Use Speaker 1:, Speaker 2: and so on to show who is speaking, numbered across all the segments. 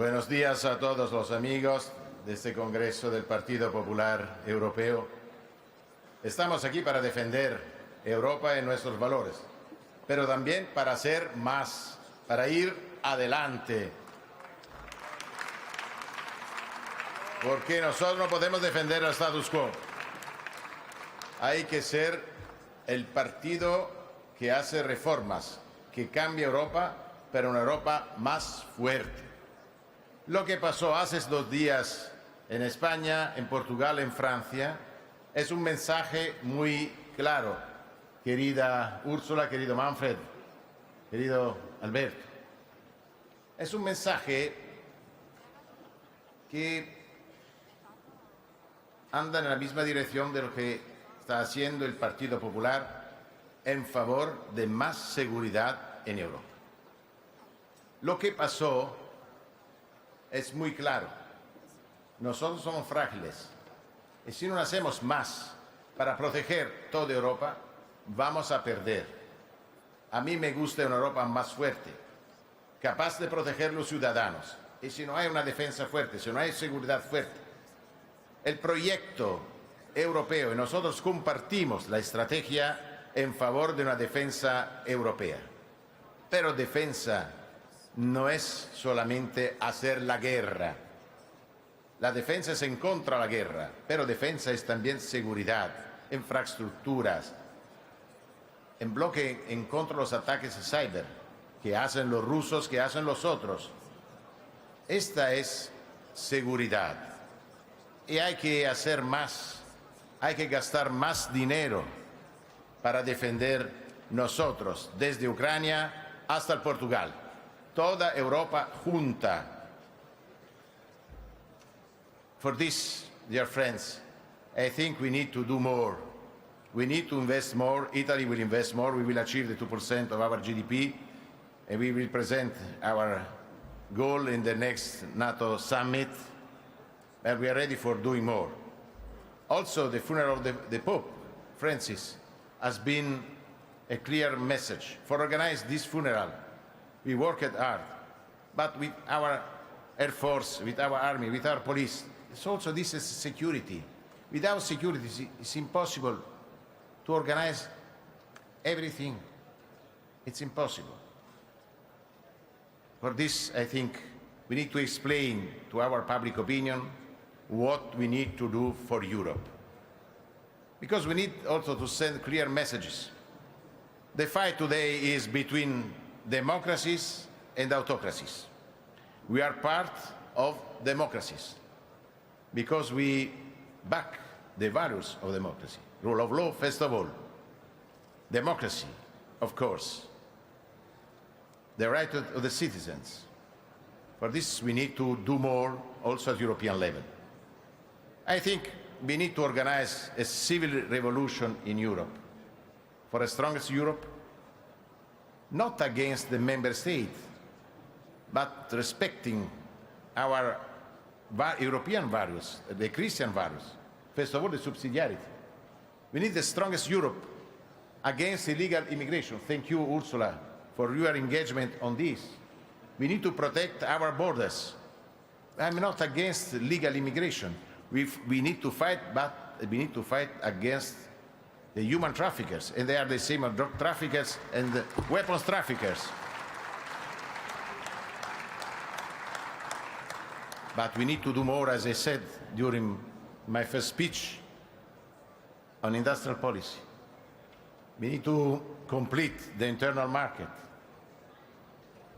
Speaker 1: Buenos días a todos los amigos de este Congreso del Partido Popular Europeo. Estamos aquí para defender Europa y nuestros valores, pero también para hacer más, para ir adelante. Porque nosotros no podemos defender el status quo. Hay que ser el partido que hace reformas, que cambia Europa, pero una Europa más fuerte. Lo que pasó hace 2 días en España, en Portugal, en Francia, es un mensaje muy claro. Querida Úrsula, querido Manfred, querido Alberto, es un mensaje que anda en la misma dirección de lo que está haciendo el Partido Popular en favor de más seguridad en Europa. Lo que pasó es muy claro. Nosotros somos frágiles y si no hacemos más para proteger toda Europa, vamos a perder. A mí me gusta una Europa más fuerte, capaz de proteger los ciudadanos. Y si no hay una defensa fuerte, si no hay seguridad fuerte, el proyecto europeo, y nosotros compartimos la estrategia en favor de una defensa europea. Pero defensa no es solamente hacer la guerra. La defensa es en contra de la guerra, pero defensa es también seguridad, infraestructuras, en bloque en contra de los ataques cyber que hacen los rusos, que hacen los otros. Esta es seguridad. Y hay que hacer más, hay que gastar más dinero para defender nosotros, desde Ucrania hasta el Portugal. Toda Europa junta. For this, dear friends, I think we need to do more. We need to invest more. Italy will invest more. We will achieve the 2% of our GDP, and we will present our goal in the next NATO summit, and we are ready for doing more. Also, the funeral of the Pope, Francis, has been a clear message. For organizing this funeral, we worked hard, but with our Air Force, with our army, with our police, it's also this is security. Without security, it's impossible to organize everything. It's impossible. For this, I think we need to explain to our public opinion what we need to do for Europe. Because we need also to send clear messages. The fight today is between democracies and autocracies. We are part of democracies because we back the values of democracy. Rule of law, first of all. Democracy, of course. The right of the citizens. For this, we need to do more also at European level. I think we need to organize a civil revolution in Europe for a strongest Europe, not against the member states, but respecting our European values, the Christian values. First of all, the subsidiarity. We need the strongest Europe against illegal immigration. Thank you, Ursula, for your engagement on this. We need to protect our borders. I'm not against legal immigration. We need to fight, but we need to fight against the human traffickers, and they are the same as drug traffickers and weapons traffickers. But we need to do more, as I said during my first speech on industrial policy. We need to complete the internal market.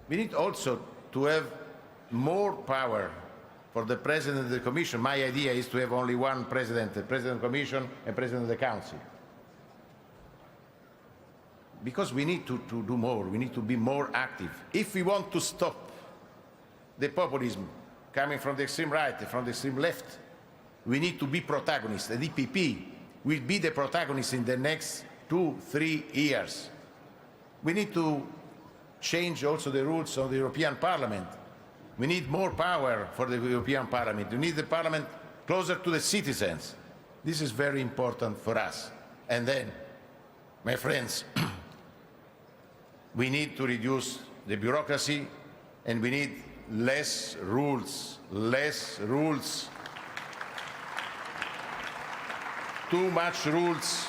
Speaker 1: We need also to have more power for the President of the Commission. My idea is to have only one President, the President of the Commission and President of the Council. Because we need to do more, we need to be more active. If we want to stop the populism coming from the extreme right, from the extreme left, we need to be protagonists. The DPP will be the protagonist in the next 2-3 years. We need to change also the rules of the European Parliament. We need more power for the European Parliament. We need the Parliament closer to the citizens. This is very important for us. And then, my friends, we need to reduce the bureaucracy and we need less rules, less rules. Too much rules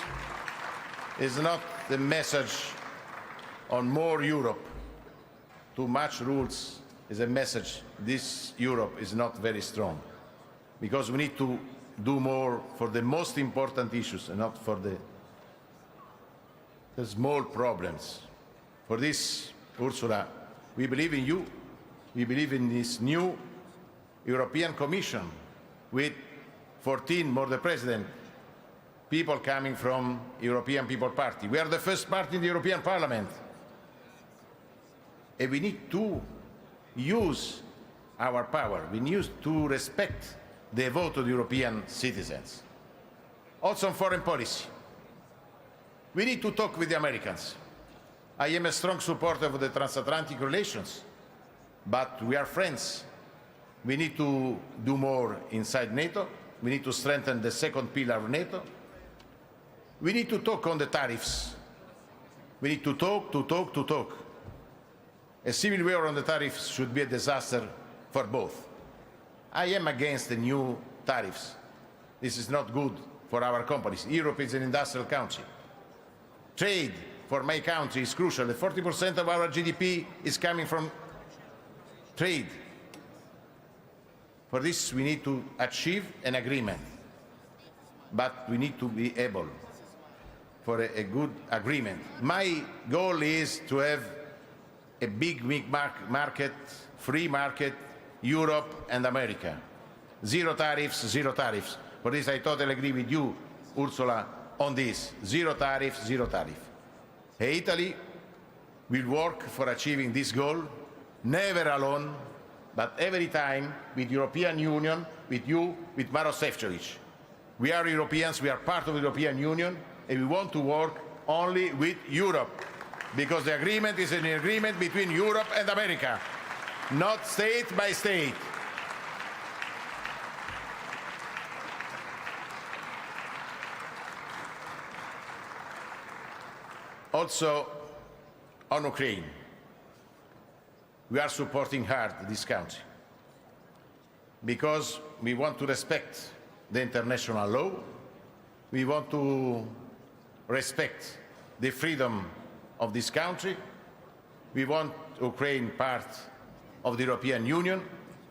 Speaker 1: is not the message on more Europe. Too much rules is a message this Europe is not very strong, because we need to do more for the most important issues and not for the small problems. For this, Ursula, we believe in you. We believe in this new European Commission with 14 more the President, people coming from European People Party. We are the first party in the European Parliament. And we need to use our power. We need to respect the vote of the European citizens. Also on foreign policy. We need to talk with the Americans. I am a strong supporter of the transatlantic relations, but we are friends. We need to do more inside NATO. We need to strengthen the second pillar of NATO. We need to talk on the tariffs. We need to talk. A civil war on the tariffs should be a disaster for both. I am against the new tariffs. This is not good for our companies. Europe is an industrial country. Trade for my country is crucial. 40% of our GDP is coming from trade. For this, we need to achieve an agreement. But we need to be able for a good agreement. My goal is to have a big market, free market, Europe and America. Zero tariffs, zero tariffs. For this, I totally agree with you, Ursula, on this. Zero tariffs, zero tariff. Italy will work for achieving this goal, never alone, but every time with European Union, with you, with Maroš Šefčovič. We are Europeans, we are part of the European Union, and we want to work only with Europe, because the agreement is an agreement between Europe and America, not state by state. Also, on Ukraine, we are supporting hard this country because we want to respect the international law, we want to respect the freedom of this country, we want Ukraine part of the European Union,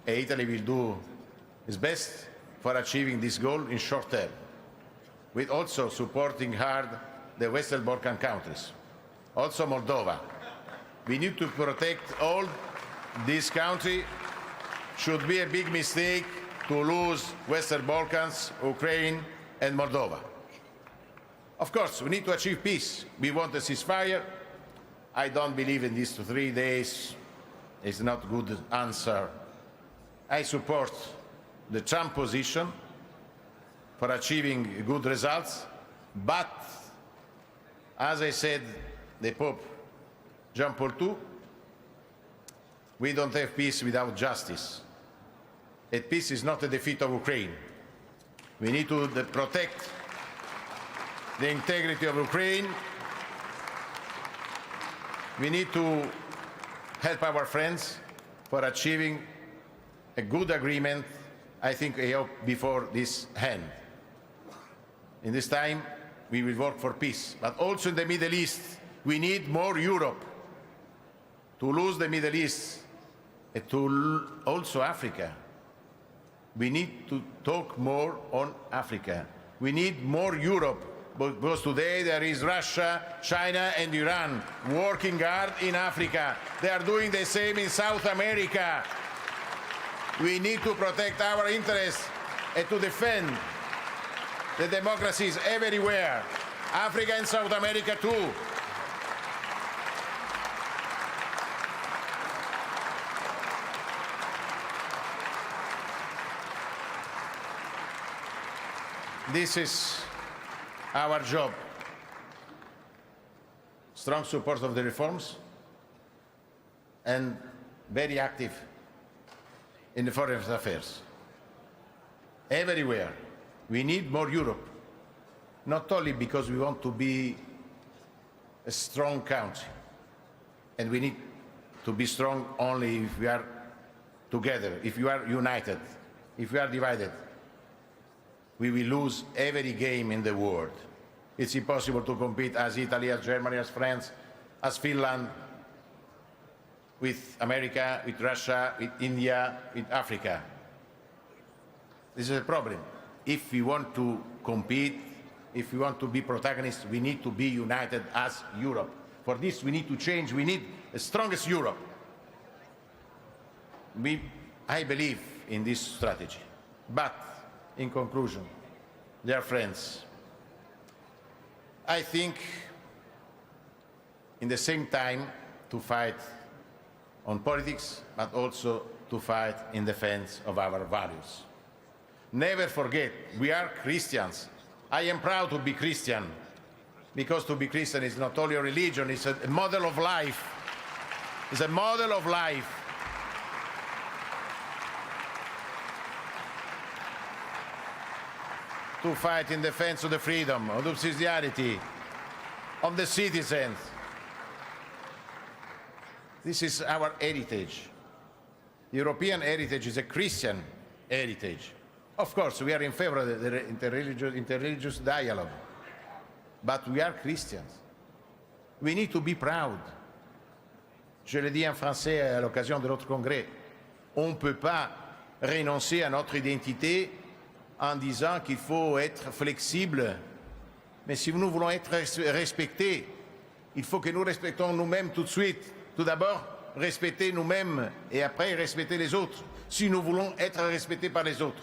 Speaker 1: and Italy will do its best for achieving this goal in short term, with also supporting hard the Western Balkan countries, also Moldova. We need to protect all this country. Should be a big mistake to lose Western Balkans, Ukraine and Moldova. Of course, we need to achieve peace. We want a ceasefire. I don't believe in these 3 days. It's not a good answer. I support the Trump position for achieving good results, but as I said, the Pope John Paul II, we don't have peace without justice. And peace is not a defeat of Ukraine. We need to protect the integrity of Ukraine. We need to help our friends for achieving a good agreement, I hope, before this end. In this time, we will work for peace. But also in the Middle East, we need more Europe. To lose the Middle East, and to also Africa. We need to talk more on Africa. We need more Europe, because today there is Russia, China and Iran working hard in Africa. They are doing the same in South America. We need to protect our interests and to defend the democracies everywhere, Africa and South America too. This is our job. Strong support of the reforms and very active in the foreign affairs. Everywhere. We need more Europe, not only because we want to be a strong country, and we need to be strong only if we are together, if you are united, if we are divided, we will lose every game in the world. It's impossible to compete as Italy, as Germany, as France, as Finland, with America, with Russia, with India, with Africa. This is a problem. If we want to compete, if we want to be protagonists, we need to be united as Europe. For this, we need to change. We need the strongest Europe. I believe in this strategy. But, in conclusion, dear friends, I think in the same time to fight on politics, but also to fight in defense of our values. Never forget, we are Christians. I am proud to be Christian, because to be Christian is not only a religion, it's a model of life. It's a model of life. To fight in defense of the freedom, of the subsidiarity, of the citizens. This is our heritage. The European heritage is a Christian heritage. Of course, we are in favor of the interreligious dialogue, but we are Christians. We need to be proud. Je l'ai dit en français à l'occasion de notre congrès. On ne peut pas renoncer à notre identité en disant qu'il faut être flexible. Mais si nous voulons être respectés, il faut que nous respectons nous-mêmes tout de suite. Tout d'abord, respecter nous-mêmes et après respecter les autres, si nous voulons être respectés par les autres.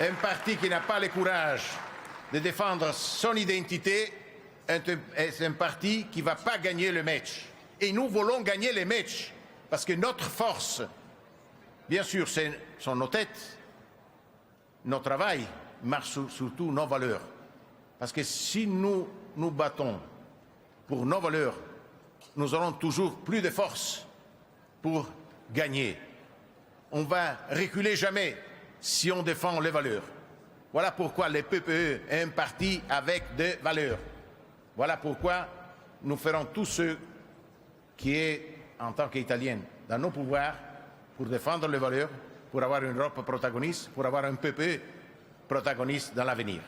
Speaker 1: Un parti qui n'a pas le courage de défendre son identité est un parti qui ne va pas gagner le match. Et nous voulons gagner les matchs, parce que notre force, bien sûr, sont nos têtes, notre travail, mais surtout nos valeurs. Parce que si nous nous battons pour nos valeurs, nous aurons toujours plus de force pour gagner. On va reculer jamais si on défend les valeurs. Voilà pourquoi le PPE est un parti avec des valeurs. Voilà pourquoi nous ferons tout ce qui est, en tant qu'Italiens, dans nos pouvoirs, pour défendre les valeurs, pour avoir une Europe protagoniste, pour avoir un PPE protagoniste dans l'avenir.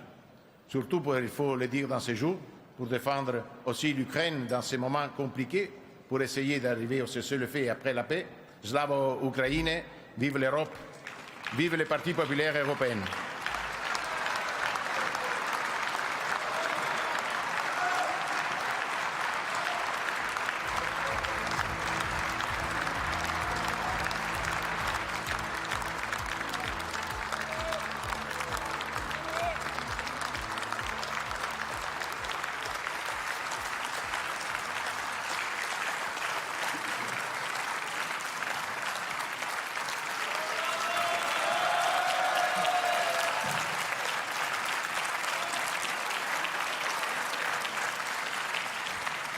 Speaker 1: Surtout, il faut le dire dans ces jours, pour défendre aussi l'Ukraine dans ces moments compliqués, pour essayer d'arriver au cessez-le-feu après la paix. Slava Ukraine, vive l'Europe, vive les partis populaires européens.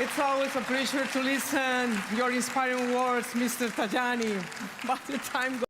Speaker 2: It's always a pleasure to listen to your inspiring words, Mr. Tajani. But the time goes